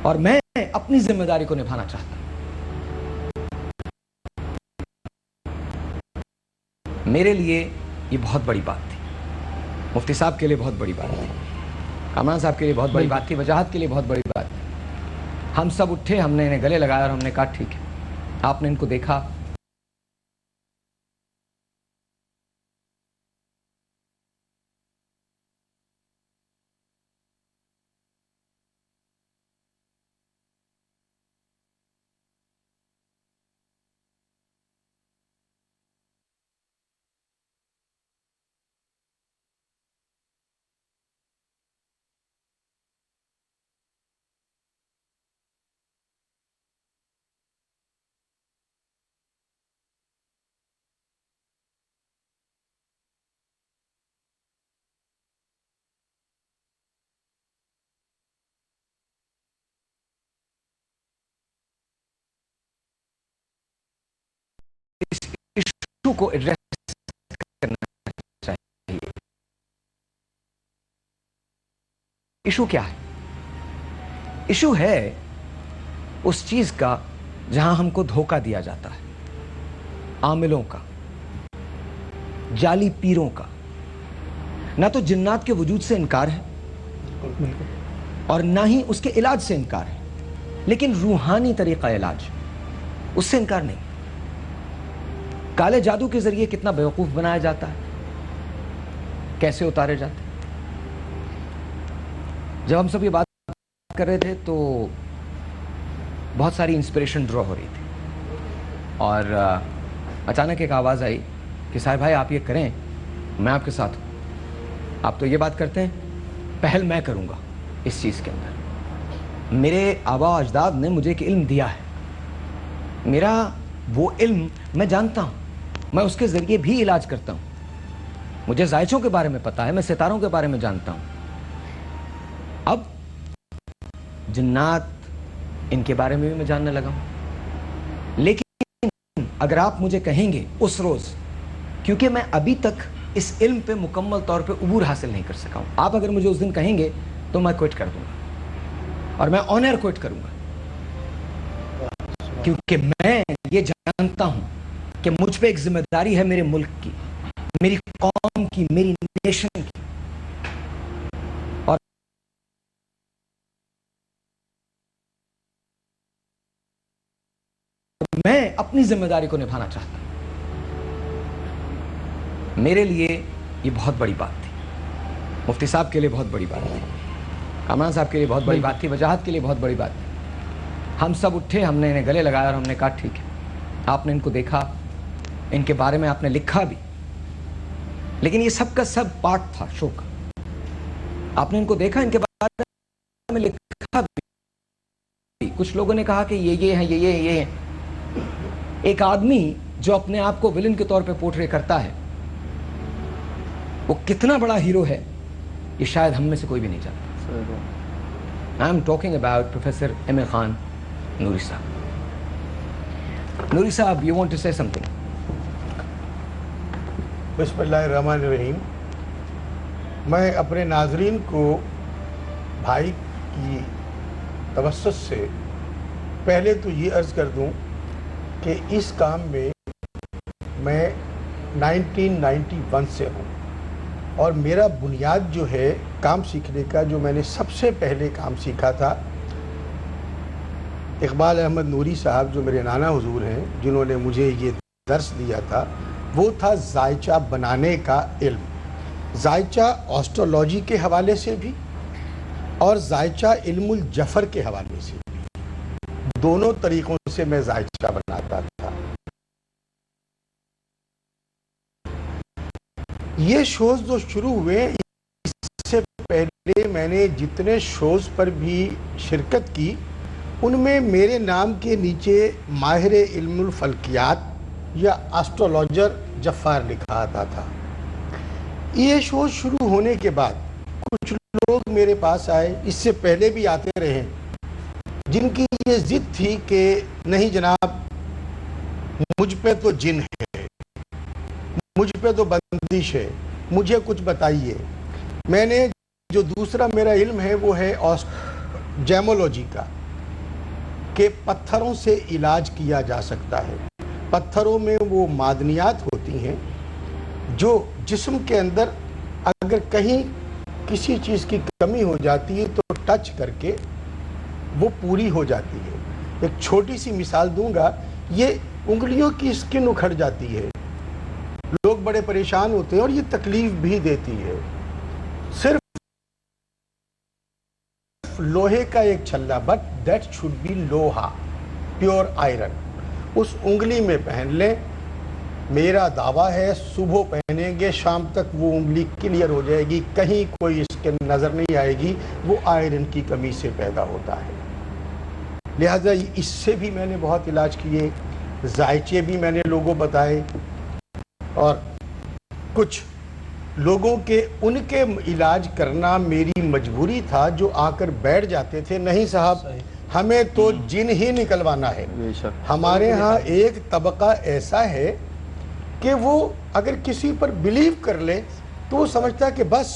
اور میں اپنی ذمہ داری کو نبھانا چاہتا ہوں. میرے لیے یہ بہت بڑی بات تھی, مفتی صاحب کے لیے بہت بڑی بات تھی, کامران صاحب کے لیے بہت بڑی بات تھی, وجاہت کے لیے بہت بڑی بات تھی. ہم سب اٹھے, ہم نے انہیں گلے لگایا اور ہم نے کہا ٹھیک ہے. آپ نے ان کو دیکھا, ایشو کو ایڈریس کرنا چاہیے. ایشو کیا ہے؟ ایشو ہے اس چیز کا جہاں ہم کو دھوکہ دیا جاتا ہے, عاملوں کا, جعلی پیروں کا. نہ تو جنات کے وجود سے انکار ہے اور نہ ہی اس کے علاج سے انکار ہے, لیکن روحانی طریقہ علاج اس سے انکار نہیں. کالے جادو کے ذریعے کتنا بیوقوف بنایا جاتا ہے, کیسے اتارے جاتے ہیں. جب ہم سب یہ بات کر رہے تھے تو بہت ساری انسپریشن ڈرا ہو رہی تھی, اور اچانک ایک آواز آئی کہ صاحب بھائی آپ یہ کریں, میں آپ کے ساتھ ہوں. آپ تو یہ بات کرتے ہیں پہل میں کروں گا اس چیز کے اندر. میرے آبا و اجداد نے مجھے ایک علم دیا ہے, میرا وہ علم میں جانتا ہوں, میں اس کے ذریعے بھی علاج کرتا ہوں. مجھے زائچوں کے بارے میں پتا ہے, میں ستاروں کے بارے میں جانتا ہوں. اب جنات ان کے بارے میں بھی میں جاننے لگا ہوں. لیکن اگر آپ مجھے کہیں گے اس روز, کیونکہ میں ابھی تک اس علم پہ مکمل طور پہ عبور حاصل نہیں کر سکا ہوں, آپ اگر مجھے اس دن کہیں گے تو میں کوئٹ کر دوں گا, اور میں آن ایئر کوئٹ کروں گا, کیونکہ میں یہ جانتا ہوں کہ مجھ پہ ایک ذمہ داری ہے میرے ملک کی, میری قوم کی, میری نیشن کی, اور میں اپنی ذمہ داری کو نبھانا چاہتا ہوں. میرے لیے یہ بہت بڑی بات تھی, مفتی صاحب کے لیے بہت بڑی بات تھی, کامران صاحب کے لیے بہت بڑی بات تھی, وجاہت کے لیے بہت بڑی بات تھی. ہم سب اٹھے, ہم نے انہیں گلے لگایا اور ہم نے کہا ٹھیک ہے. آپ نے ان کو دیکھا, ان کے بارے میں آپ نے لکھا بھی, لیکن یہ سب کا سب پارٹ تھا شو کا. آپ نے ان کو دیکھا, ان کے بارے میں لکھا بھی. کچھ لوگوں نے کہا کہ یہ ہیں, یہ ہیں. ایک آدمی جو اپنے آپ کو ولن کے طور پہ پورٹرے کرتا ہے, وہ کتنا بڑا ہیرو ہے یہ شاید ہم میں سے کوئی بھی نہیں جانتا. I am talking about Professor M.A. Khan Noori Sahab. Noori Sahab, you want to say something? بسم اللہ الرحمن الرحیم. میں اپنے ناظرین کو بھائی کی توسط سے پہلے تو یہ عرض کر دوں کہ اس کام میں 1991 سے ہوں, اور میرا بنیاد جو ہے کام سیکھنے کا, جو میں نے سب سے پہلے کام سیکھا تھا, اقبال احمد نوری صاحب جو میرے نانا حضور ہیں, جنہوں نے مجھے یہ درس دیا تھا, وہ تھا ذائچہ بنانے کا علم. ذائچہ آسٹرولوجی کے حوالے سے بھی اور ذائچہ علم الجفر کے حوالے سے دونوں طریقوں سے میں ذائچہ بناتا تھا. یہ شوز جو شروع ہوئے اس سے پہلے میں نے جتنے شوز پر بھی شرکت کی ان میں میرے نام کے نیچے ماہر علم الفلکیات یا اسٹرولوجر جفار لکھا آتا تھا. یہ شوز شروع ہونے کے بعد کچھ لوگ میرے پاس آئے, اس سے پہلے بھی آتے رہے, جن کی یہ ضد تھی کہ نہیں جناب مجھ پہ تو جن ہے, مجھ پہ تو بندش ہے, مجھے کچھ بتائیے. میں نے جو دوسرا میرا علم ہے وہ ہے جیمولوجی کا, کہ پتھروں سے علاج کیا جا سکتا ہے. پتھروں میں وہ معدنیات ہوتی ہیں جو جسم کے اندر اگر کہیں کسی چیز کی کمی ہو جاتی ہے تو ٹچ کر کے وہ پوری ہو جاتی ہے. ایک چھوٹی سی مثال دوں گا, یہ انگلیوں کی سکن اکھڑ جاتی ہے, لوگ بڑے پریشان ہوتے ہیں اور یہ تکلیف بھی دیتی ہے. صرف لوہے کا ایک چھلا, بٹ دیٹ شوڈ بی لوہا, پیور آئرن, اس انگلی میں پہن لیں. میرا دعویٰ ہے صبح پہنیں گے شام تک وہ انگلی کلیئر ہو جائے گی, کہیں کوئی اس کے نظر نہیں آئے گی. وہ آئرن کی کمی سے پیدا ہوتا ہے. لہذا اس سے بھی میں نے بہت علاج کیے, ذائچے بھی میں نے لوگوں بتائے, اور کچھ لوگوں کے ان کے علاج کرنا میری مجبوری تھا جو آ کر بیٹھ جاتے تھے. نہیں صاحب ہمیں تو جن ہی نکلوانا ہے. ہمارے ہاں ایک طبقہ ایسا ہے کہ وہ اگر کسی پر بلیو کر لے تو وہ سمجھتا ہے کہ بس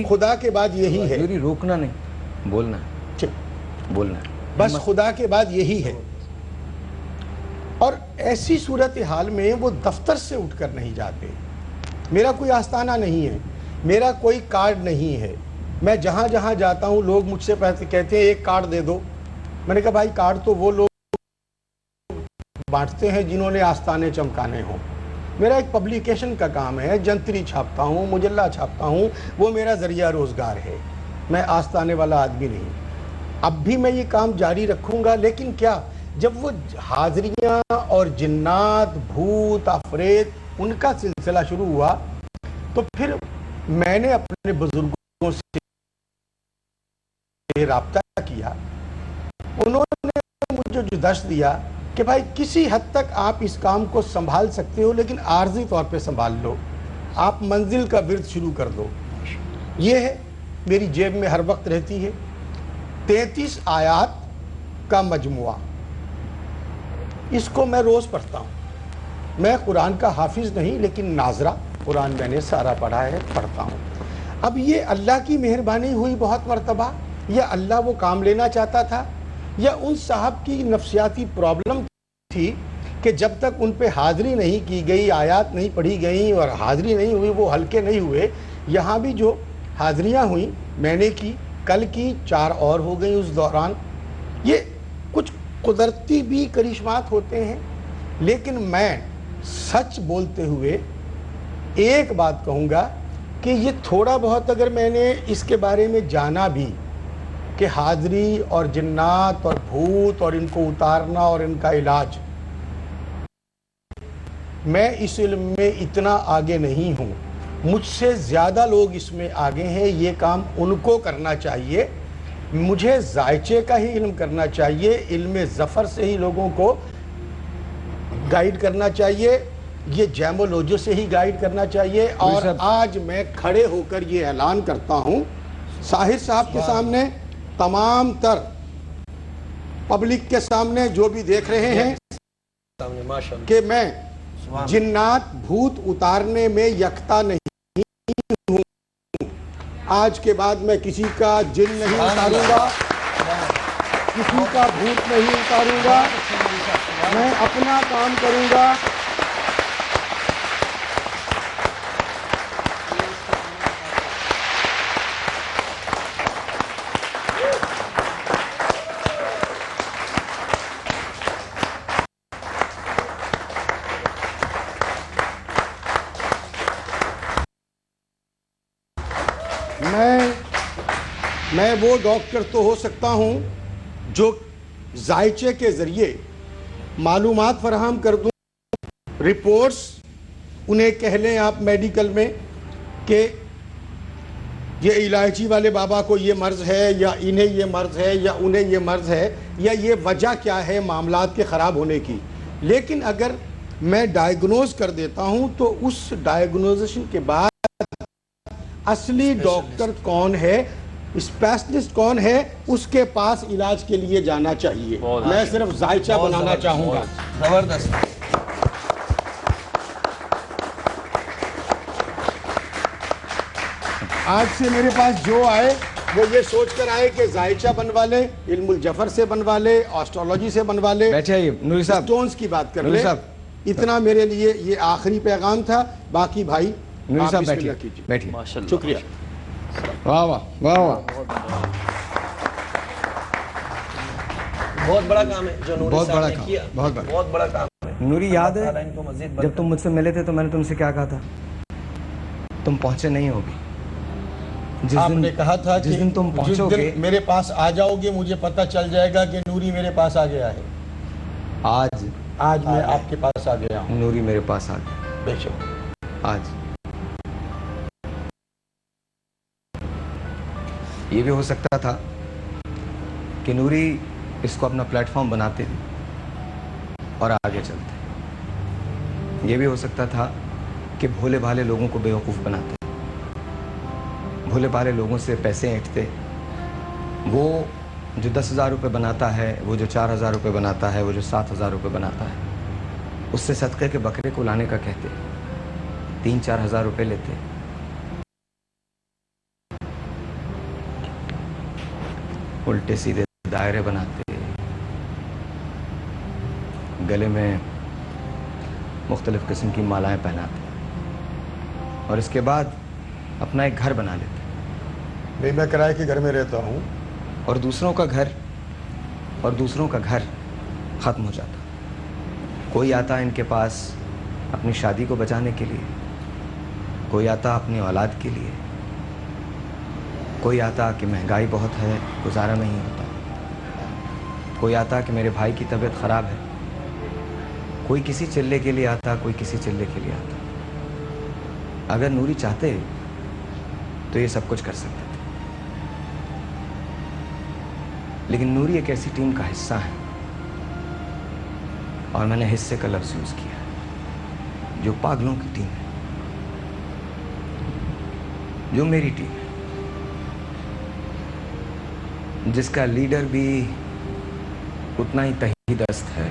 خدا کے بعد یہی ہے. نوری روکنا نہیں, بولنا ہے, بولنا ہے, بس خدا کے بعد یہی ہے. اور ایسی صورتحال میں وہ دفتر سے اٹھ کر نہیں جاتے. میرا کوئی آستانہ نہیں ہے, میرا کوئی کارڈ نہیں ہے. میں جہاں جہاں جاتا ہوں لوگ مجھ سے کہتے ہیں ایک کارڈ دے دو. میں نے کہا بھائی کارڈ تو وہ لوگ بانٹتے ہیں جنہوں نے آستانے چمکانے ہوں. میرا ایک پبلیکیشن کا کام ہے, جنتری چھاپتا ہوں, مجلہ چھاپتا ہوں, وہ میرا ذریعہ روزگار ہے. میں آستانے والا آدمی نہیں. اب بھی میں یہ کام جاری رکھوں گا, لیکن کیا جب وہ حاضریاں اور جنات, بھوت, عفریت ان کا سلسلہ شروع ہوا تو پھر میں نے اپنے بزرگوں سے رابطہ کیا. انہوں نے مجھے جو درس دیا کہ بھائی کسی حد تک آپ اس کام کو سنبھال سکتے ہو, لیکن عارضی طور پہ سنبھال لو, آپ منزل کا ورد شروع کر دو. یہ ہے میری جیب میں ہر وقت رہتی ہے 33 آیات کا مجموعہ. اس کو میں روز پڑھتا ہوں. میں قرآن کا حافظ نہیں, لیکن ناظرہ قرآن میں نے سارا پڑھا ہے, پڑھتا ہوں. اب یہ اللہ کی مہربانی ہوئی بہت مرتبہ, یا اللہ وہ کام لینا چاہتا تھا, یا ان صاحب کی نفسیاتی پرابلم تھی کہ جب تک ان پہ حاضری نہیں کی گئی, آیات نہیں پڑھی گئیں اور حاضری نہیں ہوئی, وہ ہلکے نہیں ہوئے. یہاں بھی جو حاضریاں ہوئیں میں نے کی, کل کی 4 اور ہو گئیں اس دوران. یہ کچھ قدرتی بھی کرشمات ہوتے ہیں, لیکن میں سچ بولتے ہوئے ایک بات کہوں گا کہ یہ تھوڑا بہت اگر میں نے اس کے بارے میں جانا بھی کہ حاضری اور جنات اور بھوت اور ان کو اتارنا اور ان کا علاج, میں اس علم میں اتنا آگے نہیں ہوں. مجھ سے زیادہ لوگ اس میں آگے ہیں. یہ کام ان کو کرنا چاہیے. مجھے ذائچے کا ہی علم کرنا چاہیے, علم ظفر سے ہی لوگوں کو گائیڈ کرنا چاہیے, یہ جیمولوجی سے ہی گائیڈ کرنا چاہیے. اور آج میں کھڑے ہو کر یہ اعلان کرتا ہوں ساحر صاحب کے سامنے, تمام تر پبلک کے سامنے, جو بھی دیکھ رہے ہیں, کہ میں جنات بھوت اتارنے میں یکتا نہیں ہوں. آج کے بعد میں کسی کا جن نہیں اتاروں گا, کسی کا بھوت نہیں اتاروں گا, میں اپنا کام کروں گا. میں وہ ڈاکٹر تو ہو سکتا ہوں جو ذائچے کے ذریعے معلومات فراہم کر دوں، رپورٹس انہیں کہہ لیں آپ میڈیکل میں کہ یہ الائچی والے بابا کو یہ مرض ہے یا انہیں یہ مرض ہے یا انہیں یہ مرض ہے یا یہ وجہ کیا ہے معاملات کے خراب ہونے کی. لیکن اگر میں ڈائیگنوز کر دیتا ہوں تو اس ڈائیگنوزیشن کے بعد اصلی ڈاکٹر کون ہے، اسپیشلسٹ کون ہے، اس کے پاس علاج کے لیے جانا چاہیے. میں صرف ذائچہ بنانا چاہوں گا. زبردست. آج سے میرے پاس جو آئے وہ یہ سوچ کر آئے کہ ذائچہ بنوا لے، علم الجفر سے بنوا لے، آسٹرولوجی سے بنوا لے، بیٹھے آئیے نوری صاحب، اسٹونز کی بات کر نوری لے. صاحب اتنا میرے لیے یہ آخری پیغام تھا. باقی بھائی نوری آپ صاحب بسم اللہ بیٹھیے کیجیے. بیٹھیے. ماشاءاللہ. شکریہ. واہ واہ واہ واہ. بہت بڑا کام ہے جو نوری بہت صاحب بڑا نے کام، کیا. بہت بڑا. بہت بڑا کام ہے. نوری یاد اللہ ہے تعالیٰ ان کو مزید جب برکت تم مجھ سے ملے تھے تو میں نے تم سے کیا کہا تھا؟ تم پہنچے نہیں ہوگی. آپ نے کہا تھا جس دن تم پہنچو گے میرے پاس آ جاؤ گے مجھے پتہ چل جائے گا کہ نوری میرے پاس آ گیا ہے. آج میں آپ کے پاس آ گیا ہوں. نوری میرے پاس آ گیا. بے شک. آج یہ بھی ہو سکتا تھا کہ نوری اس کو اپنا پلیٹ فارم بناتے اور آگے چلتے. یہ بھی ہو سکتا تھا کہ بھولے بھالے لوگوں کو بیوقوف بناتے، بھولے بھالے لوگوں سے پیسے اینٹتے. وہ جو 10,000 روپے بناتا ہے، وہ جو 4,000 روپے بناتا ہے، وہ جو 7,000 روپے بناتا ہے، اس سے صدقے کے بکرے کو لانے کا کہتے، 3-4 ہزار روپے لیتے. الٹے سیدھے دائرے بناتے، گلے میں مختلف قسم کی مالائیں پہناتے اور اس کے بعد اپنا ایک گھر بنا لیتے. بھئی میں کرائے کے گھر میں رہتا ہوں اور دوسروں کا گھر ختم ہو جاتا. کوئی آتا ان کے پاس اپنی شادی کو بچانے کے لیے، کوئی آتا اپنی اولاد کے لیے، کوئی آتا کہ مہنگائی بہت ہے گزارا نہیں ہوتا، کوئی آتا کہ میرے بھائی کی طبیعت خراب ہے، کوئی کسی چلے کے لیے آتا، کوئی کسی چلے کے لیے آتا. اگر نوری چاہتے تو یہ سب کچھ کر سکتے تھے، لیکن نوری ایک ایسی ٹیم کا حصہ ہے، اور میں نے حصے کا لفظ یوز کیا ہے، جو پاگلوں کی ٹیم ہے، جو میری ٹیم ہے، جس کا لیڈر بھی اتنا ہی تہی دست ہے.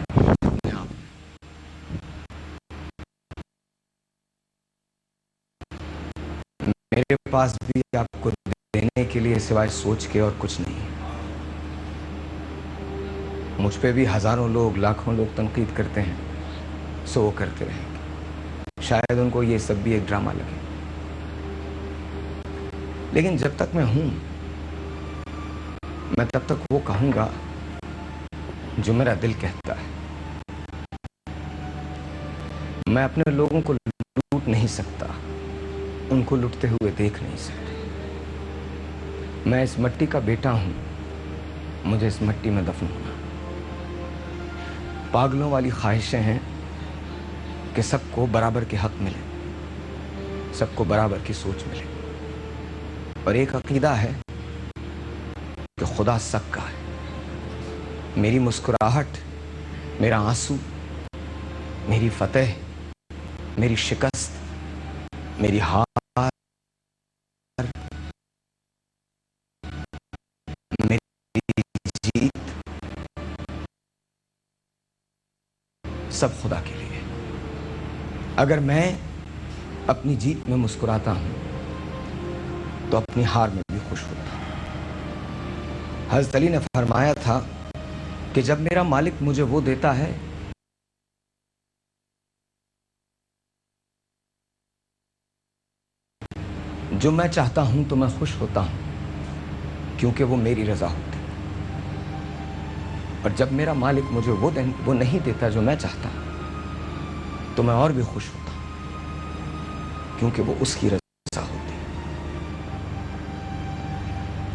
میرے پاس بھی آپ کو دینے کے لیے سوائے سوچ کے اور کچھ نہیں. مجھ پہ بھی ہزاروں لوگ، لاکھوں لوگ تنقید کرتے ہیں، سو وہ کرتے رہیں گے. شاید ان کو یہ سب بھی ایک ڈرامہ لگے، لیکن جب تک میں ہوں میں تب تک وہ کہوں گا جو میرا دل کہتا ہے. میں اپنے لوگوں کو لوٹ نہیں سکتا، ان کو لٹتے ہوئے دیکھ نہیں سکتا. میں اس مٹی کا بیٹا ہوں، مجھے اس مٹی میں دفن ہونا. پاگلوں والی خواہشیں ہیں کہ سب کو برابر کے حق ملے، سب کو برابر کی سوچ ملے. اور ایک عقیدہ ہے کہ خدا سب کا ہے. میری مسکراہٹ، میرا آنسو، میری فتح، میری شکست، میری ہار، میری جیت، سب خدا کے لیے. اگر میں اپنی جیت میں مسکراتا ہوں تو اپنی ہار میں بھی خوش ہوتا ہوں. حضرت علی نے فرمایا تھا کہ جب میرا مالک مجھے وہ دیتا ہے جو میں چاہتا ہوں تو میں خوش ہوتا ہوں، کیونکہ وہ میری رضا ہوتی. اور جب میرا مالک مجھے وہ نہیں دیتا جو میں چاہتا ہوں تو میں اور بھی خوش ہوتا ہوں، کیونکہ وہ اس کی رضا ہوتی.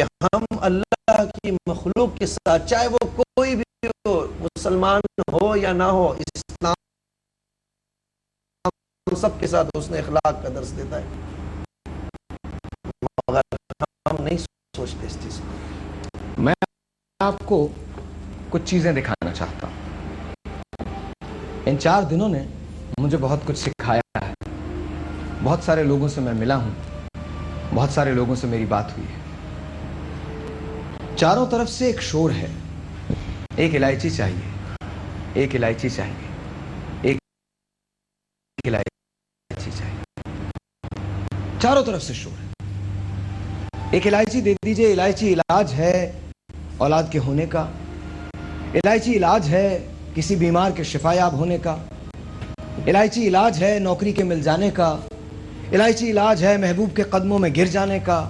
کہ ہم اللہ کی مخلوق کے ساتھ، چاہے وہ کوئی بھی ہو، مسلمان ہو یا نہ ہو، اسلام سب کے ساتھ حسن اخلاق کا درس دیتا ہے، مگر ہم نہیں سوچتے اس چیز کو۔ میں آپ کو کچھ چیزیں دکھانا چاہتا ہوں۔ ان 4 دنوں نے مجھے بہت کچھ سکھایا ہے، بہت سارے لوگوں سے میں ملا ہوں، بہت سارے لوگوں سے میری بات ہوئی ہے۔ چاروں طرف سے ایک شور ہے، ایک الائچی چاہیے، ایک الائچی چاہیے، ایک الائچی چاہیے، چاروں طرف سے شور ہے۔ ایک الائچی دے دیجئے۔ الائچی علاج ہے اولاد کے ہونے کا، الائچی علاج ہے کسی بیمار کے شفا یاب ہونے کا، الائچی علاج ہے نوکری کے مل جانے کا، الائچی علاج ہے محبوب کے قدموں میں گر جانے کا،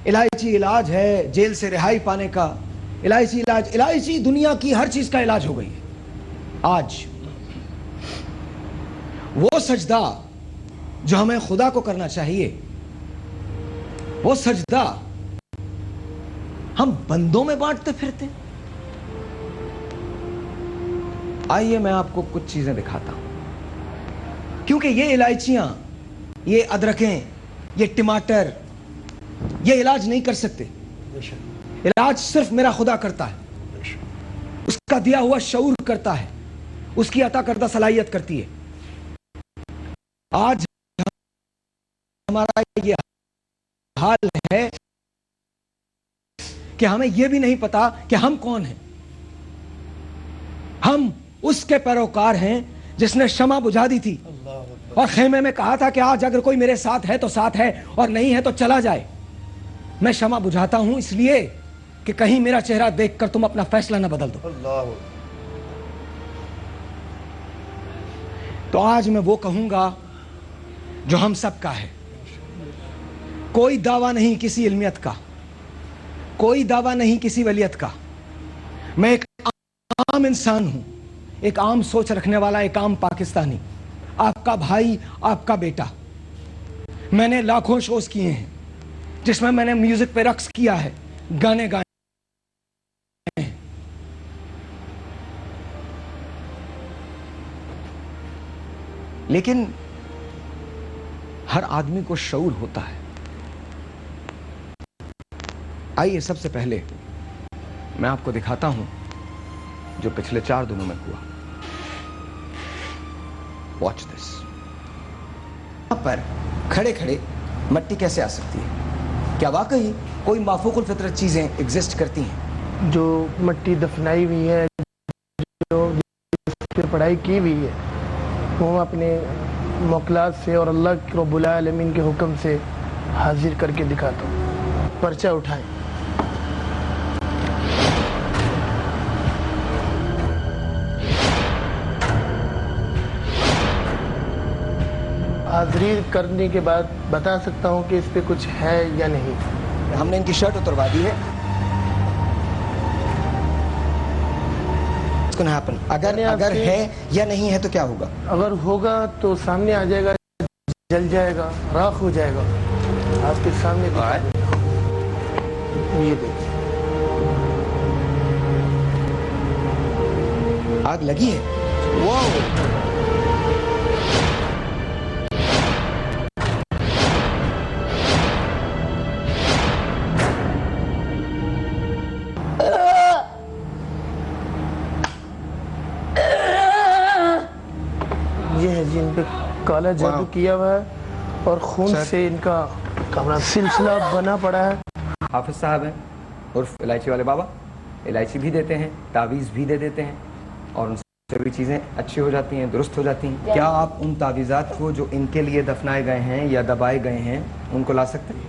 الائچی علاج ہے جیل سے رہائی پانے کا، الائچی علاج، الائچی دنیا کی ہر چیز کا علاج ہو گئی ہے۔ آج وہ سجدہ جو ہمیں خدا کو کرنا چاہیے، وہ سجدہ ہم بندوں میں بانٹتے پھرتے۔ آئیے میں آپ کو کچھ چیزیں دکھاتا ہوں، کیونکہ یہ الائچیاں، یہ ادرکیں، یہ ٹماٹر، یہ علاج نہیں کر سکتے۔ علاج صرف میرا خدا کرتا ہے، اس کا دیا ہوا شعور کرتا ہے، اس کی عطا کردہ صلاحیت کرتی ہے۔ آج ہمارا یہ حال ہے کہ ہمیں یہ بھی نہیں پتا کہ ہم کون ہیں۔ ہم اس کے پیروکار ہیں جس نے شمع بجھا دی تھی اور خیمے میں کہا تھا کہ آج اگر کوئی میرے ساتھ ہے تو ساتھ ہے، اور نہیں ہے تو چلا جائے۔ میں شمع بجھاتا ہوں اس لیے کہ کہیں میرا چہرہ دیکھ کر تم اپنا فیصلہ نہ بدل دو۔ تو آج میں وہ کہوں گا جو ہم سب کا ہے۔ کوئی دعویٰ نہیں کسی علمیت کا، کوئی دعویٰ نہیں کسی ولیت کا۔ میں ایک عام انسان ہوں، ایک عام سوچ رکھنے والا، ایک عام پاکستانی، آپ کا بھائی، آپ کا بیٹا۔ میں نے لاکھوں شوز کیے ہیں جس میں نے میوزک پہ رقص کیا ہے، گانے گائے ہیں۔ لیکن ہر آدمی کو شعور ہوتا ہے۔ آئیے سب سے پہلے میں آپ کو دکھاتا ہوں جو پچھلے 4 دنوں میں ہوا۔ Watch this. یہاں پر کھڑے کھڑے مٹی کیسے آ سکتی ہے؟ کیا واقعی کوئی مافوق الفطرت چیزیں ایگزسٹ کرتی ہیں؟ جو مٹی دفنائی ہوئی ہے، جو اس پہ پڑھائی کی ہوئی ہے، وہ اپنے موکلات سے اور اللہ رب العالمین کے حکم سے حاضر کر کے دکھاتا ہوں۔ پرچہ اٹھائیں۔ حاضری کرنے کے بعد بتا سکتا ہوں کہ اس پہ کچھ ہے یا نہیں۔ ہم نے ان کی شرٹ اتروا دی ہے۔ اگر ہے یا نہیں ہے تو کیا ہوگا؟ اگر ہوگا تو سامنے آ جائے گا، جل جائے گا، راکھ ہو جائے گا، آپ کے سامنے دکھا دیں گا۔ یہ دیکھیں، آگ لگی ہے۔ واو! یہ ہے جن پہ کالا جادو کیا ہوا ہے اور خون سے ان کا سلسلہ بنا پڑا ہے۔ حافظ صاحب ہیں عرف الائچی والے بابا، الائچی بھی دیتے ہیں، تعویذ بھی دے دیتے ہیں، اور ان سے بھی چیزیں اچھی ہو جاتی ہیں، درست ہو جاتی ہیں۔ کیا آپ ان تعویذات کو جو ان کے لیے دفنائے گئے ہیں یا دبائے گئے ہیں ان کو لا سکتے ہیں؟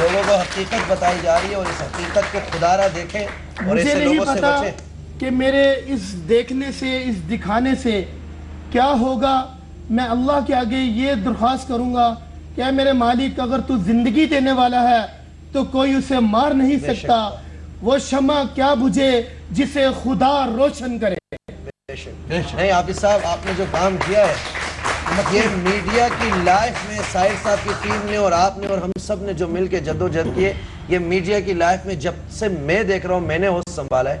لوگوں کو حقیقت بتائی جا رہی ہے اور اس حقیقت کو خدا را دیکھیں اور مجھے ایسے نہیں لوگوں سے پتا بچیں. کہ میرے اس دیکھنے سے اس دکھانے سے کیا ہوگا. میں اللہ کے آگے یہ درخواست کروں گا کہ اے میرے مالک اگر تو زندگی دینے والا ہے تو کوئی اسے مار نہیں سکتا. وہ شمع کیا بجھے جسے خدا روشن کرے. نہیں عابد صاحب آپ نے جو کام کیا ہے یہ میڈیا کی لائف میں ساحر صاحب کی ٹیم نے اور آپ نے اور ہم سب نے جو مل کے جدوجہد کیے یہ میڈیا کی لائف میں جب سے میں دیکھ رہا ہوں میں نے ہوش سنبھالا ہے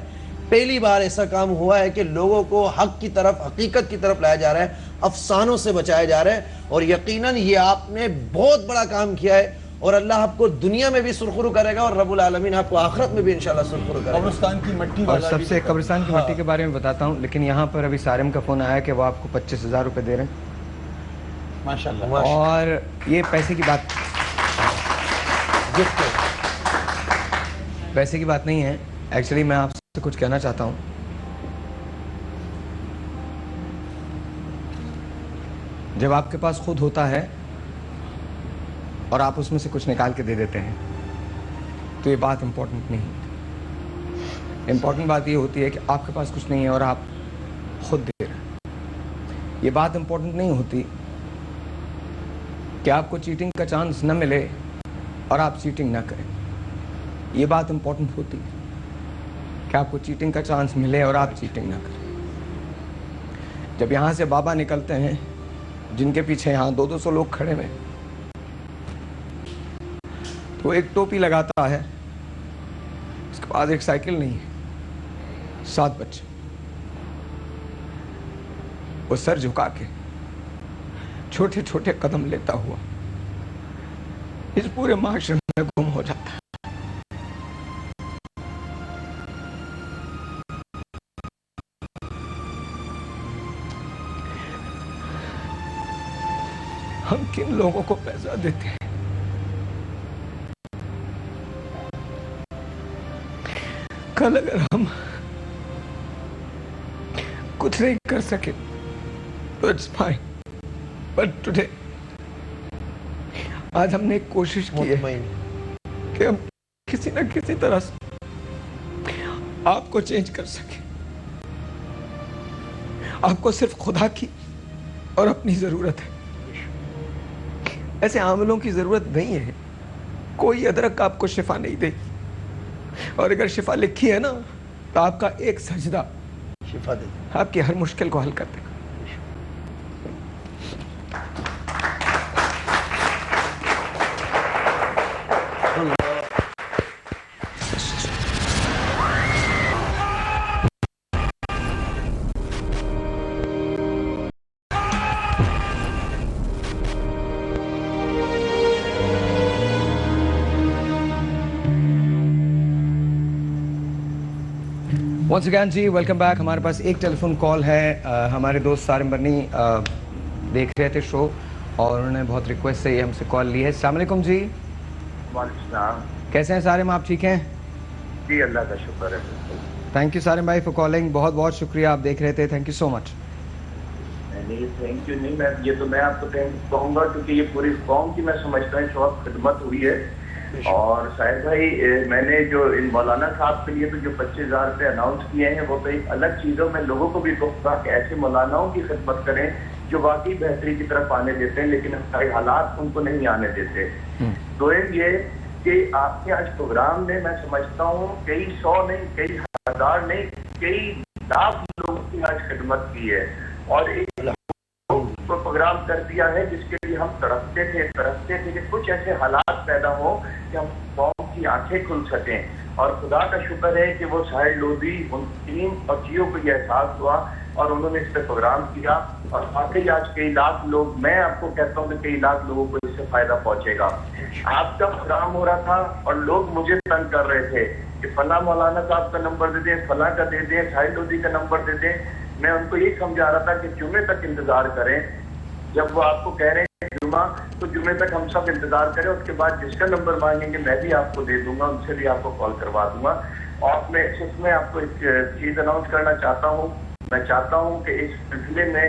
پہلی بار ایسا کام ہوا ہے کہ لوگوں کو حق کی طرف حقیقت کی طرف لایا جا رہا ہے افسانوں سے بچایا جا رہا ہے اور یقیناً یہ آپ نے بہت بڑا کام کیا ہے اور اللہ آپ کو دنیا میں بھی سرخرو کرے گا اور رب العالمین آپ کو آخرت میں بھی انشاءاللہ سرخرو کرے گا. قبرستان کی مٹی اور سب سے قبرستان کی مٹی کے بارے میں بتاتا ہوں لیکن یہاں پر ابھی سارم کا فون آیا کہ وہ آپ کو 25,000 روپے دے رہے ہیں ماشاءاللہ اور یہ پیسے کی بات نہیں ہے. ایکچولی میں آپ سے کچھ کہنا چاہتا ہوں. جب آپ کے پاس خود ہوتا ہے اور آپ اس میں سے کچھ نکال کے دے دیتے ہیں تو یہ بات امپورٹنٹ نہیں. امپورٹنٹ بات یہ ہوتی ہے کہ آپ کے پاس کچھ نہیں ہے اور آپ خود دے رہے ہیں. یہ بات امپورٹنٹ نہیں ہوتی کہ آپ کو چیٹنگ کا چانس نہ ملے اور آپ چیٹنگ نہ کریں. یہ بات امپورٹنٹ ہوتی ہے کہ آپ کو چیٹنگ کا چانس ملے اور آپ چیٹنگ نہ کریں. جب یہاں سے بابا نکلتے ہیں جن کے پیچھے یہاں 200 لوگ کھڑے ہوئے تو ایک ٹوپی لگاتا ہے اس کے پاس ایک سائیکل نہیں ہے 7 بچے وہ سر جھکا کے چھوٹے چھوٹے قدم لیتا ہوا اس پورے معاشرے میں گم ہو جاتا ہے. ہم کن لوگوں کو پیسہ دیتے ہیں کل اگر ہم کچھ نہیں کر سکے تو اٹس فائن بٹ ٹوڈے آج ہم نے ایک کوشش کی ہے کہ ہم کسی نہ کسی طرح سے آپ کو چینج کر سکیں. آپ کو صرف خدا کی اور اپنی ضرورت ہے. ایسے عاملوں کی ضرورت نہیں ہے. کوئی ادرک آپ کو شفا نہیں دے گی اور اگر شفا لکھی ہے نا تو آپ کا ایک سجدہ شفا دے آپ کی ہر مشکل کو حل کر دے گا. ونس اگین جی ویلکم بیک. ہمارے پاس ایک ٹیلی فون کال ہے. ہمارے دوست سارم برنی دیکھ رہے تھے شو اور انہوں نے بہت ریکویسٹ سے یہ ہم سے کال لی ہے. السلام علیکم جی. وعلیکم السلام. کیسے ہیں سارم آپ ٹھیک ہیں؟ جی اللہ کا شکر ہے. تھینک یو سارم بھائی فار کالنگ. بہت بہت شکریہ آپ دیکھ رہے تھے. تھینک یو سو مچ. نہیں تھینک یو نہیں میں آپ کو کہوں گا کیونکہ یہ پوری قوم کی میں سمجھتا ہوں شوق خدمت ہوئی ہے. اور شاہد بھائی میں نے جو ان مولانا صاحب کے لیے تو جو 25,000 روپے اناؤنس کیے ہیں وہ تو ایک الگ چیزوں میں لوگوں کو بھی کہوں گا کہ ایسے مولاناؤں کی خدمت کریں جو واقعی بہتری کی طرف آنے دیتے ہیں لیکن ہمارے حالات ان کو نہیں آنے دیتے. دوئم یہ کہ آپ کے آج پروگرام نے میں سمجھتا ہوں کئی 100 نہیں کئی ہزار نہیں کئی لاکھ لوگوں کی آج خدمت کی ہے اور ایک پروگرام کر دیا ہے جس کے لیے ہم تڑپتے تھے کہ کچھ ایسے حالات پیدا ہوں کہ ہم قوم کی آنکھیں کھل سکیں. اور خدا کا شکر ہے کہ وہ ساحل لودھی ان ٹیم اور جیو کو یہ احساس ہوا اور انہوں نے اس پہ پروگرام کیا اور واقعی آج کئی لاکھ لوگ میں آپ کو کہتا ہوں کہ کئی لاکھ لوگوں کو اس سے فائدہ پہنچے گا. آپ کا پروگرام ہو رہا تھا اور لوگ مجھے تنگ کر رہے تھے کہ فلاں مولانا صاحب کا نمبر دے دیں فلاں کا دے دیں ساحل لودھی کا نمبر دے دیں. میں ان کو یہ سمجھا رہا تھا کہ جمعے تک انتظار کریں. جب وہ آپ کو کہہ رہے ہیں جمعہ تو جمعے تک ہم سب انتظار کریں. اس کے بعد جس کا نمبر مانگیں گے میں بھی آپ کو دے دوں گا ان سے بھی آپ کو کال کروا دوں گا. اور میں آپ کو ایک چیز اناؤنس کرنا چاہتا ہوں. میں چاہتا ہوں کہ اس سلسلے میں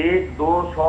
1, 2, 100,